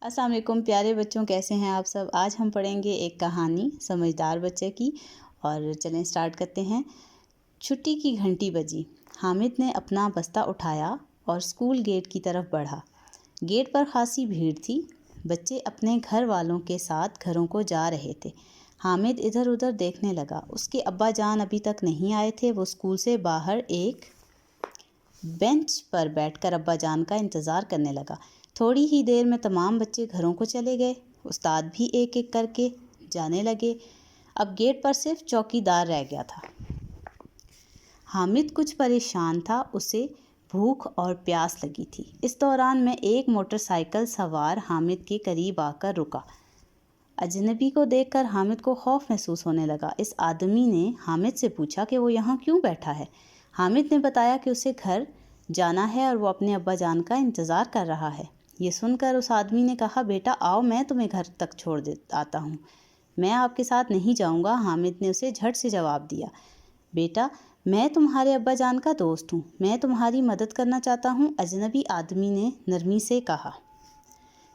अस्सलाम वालेकुम प्यारे बच्चों, कैसे हैं आप सब। आज हम पढ़ेंगे एक कहानी समझदार बच्चे की। और चलें स्टार्ट करते हैं। छुट्टी की घंटी बजी। हामिद ने अपना बस्ता उठाया और स्कूल गेट की तरफ बढ़ा। गेट पर खासी भीड़ थी। बच्चे अपने घर वालों के साथ घरों को जा रहे थे। हामिद इधर उधर देखने लगा। उसके अब्बा जान अभी तक नहीं आए थे। वो स्कूल से बाहर एक बेंच पर बैठकर अब्बा जान का इंतज़ार करने लगा। थोड़ी ही देर में तमाम बच्चे घरों को चले गए। उस्ताद भी एक एक करके जाने लगे। अब गेट पर सिर्फ चौकीदार रह गया था। हामिद कुछ परेशान था। उसे भूख और प्यास लगी थी। इस दौरान में एक मोटरसाइकिल सवार हामिद के करीब आकर रुका। अजनबी को देखकर हामिद को खौफ महसूस होने लगा। इस आदमी ने हामिद से पूछा कि वो यहाँ क्यों बैठा है। हामिद ने बताया कि उसे घर जाना है और वो अपने अब्बा जान का इंतज़ार कर रहा है। ये सुनकर उस आदमी ने कहा, बेटा आओ, मैं तुम्हें घर तक छोड़ दे आता हूँ। मैं आपके साथ नहीं जाऊँगा। हामिद ने उसे झट से जवाब दिया, बेटा मैं तुम्हारे अब्बा जान का दोस्त हूँ, मैं तुम्हारी मदद करना चाहता हूँ। अजनबी आदमी ने नरमी से कहा,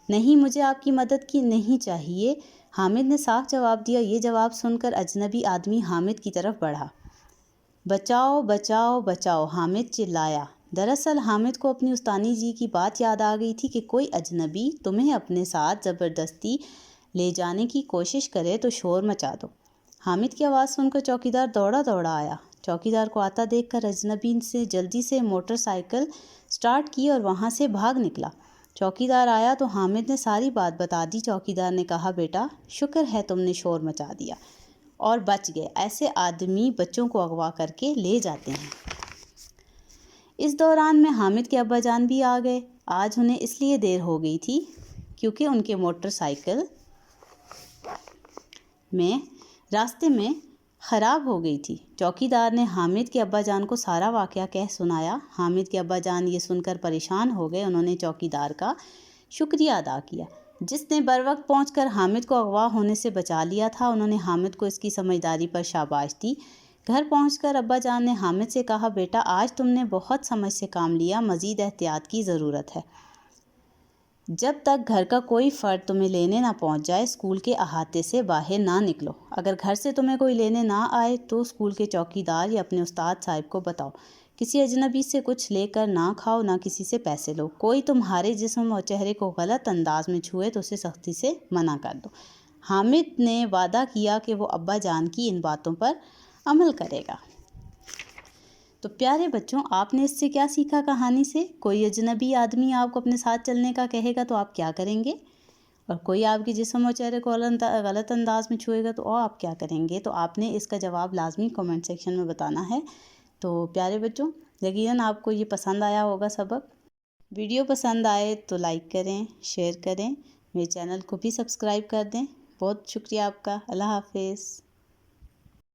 नहीं, मुझे आपकी मदद की नहीं चाहिए। हामिद ने साफ जवाब दिया। ये जवाब सुनकर अजनबी आदमी हामिद की तरफ बढ़ा। बचाओ बचाओ बचाओ, हामिद चिल्लाया। दरअसल हामिद को अपनी उस्तानी जी की बात याद आ गई थी कि कोई अजनबी तुम्हें अपने साथ ज़बरदस्ती ले जाने की कोशिश करे तो शोर मचा दो। हामिद की आवाज़ सुनकर चौकीदार दौड़ा दौड़ा आया। चौकीदार को आता देखकर अजनबी से जल्दी से मोटरसाइकिल स्टार्ट की और वहाँ से भाग निकला। चौकीदार आया तो हामिद ने सारी बात बता दी। चौकीदार ने कहा, बेटा शुक्र है तुमने शोर मचा दिया और बच गए। ऐसे आदमी बच्चों को अगवा करके ले जाते हैं। इस दौरान में हामिद के अब्बा जान भी आ गए। आज उन्हें इसलिए देर हो गई थी क्योंकि उनके मोटरसाइकिल में रास्ते में ख़राब हो गई थी। चौकीदार ने हामिद के अब्बा जान को सारा वाक़या कह सुनाया। हामिद के अब्बा जान ये सुनकर परेशान हो गए। उन्होंने चौकीदार का शुक्रिया अदा किया जिसने बर वक्त पहुँचकर हामिद को अगवा होने से बचा लिया था। उन्होंने हामिद को इसकी समझदारी पर शाबाश दी। घर पहुंचकर अब्बा जान ने हामिद से कहा, बेटा आज तुमने बहुत समझ से काम लिया, मज़ीद एहतियात की ज़रूरत है। जब तक घर का कोई फ़र्द तुम्हें लेने ना पहुंच जाए स्कूल के अहाते से बाहर ना निकलो। अगर घर से तुम्हें कोई लेने ना आए तो स्कूल के चौकीदार या अपने उस्ताद साहब को बताओ। किसी अजनबी से कुछ लेकर ना खाओ, ना किसी से पैसे लो। कोई तुम्हारे जिस्म और चेहरे को गलत अंदाज में छुए तो उसे सख्ती से मना कर दो। हामिद ने वादा किया कि वो अब्बा जान की इन बातों पर अमल करेगा। तो प्यारे बच्चों, आपने इससे क्या सीखा कहानी से। कोई अजनबी आदमी आपको अपने साथ चलने का कहेगा तो आप क्या करेंगे, और कोई आपके जिस्म और चेहरे को गलत अंदाज में छुएगा तो आप क्या करेंगे। तो आपने इसका जवाब लाजमी कमेंट सेक्शन में बताना है। तो प्यारे बच्चों, यकीनन आपको ये पसंद आया होगा सबक। वीडियो पसंद आए तो लाइक करें, शेयर करें, मेरे चैनल को भी सब्सक्राइब कर दें। बहुत शुक्रिया आपका। अल्लाह हाफिज़।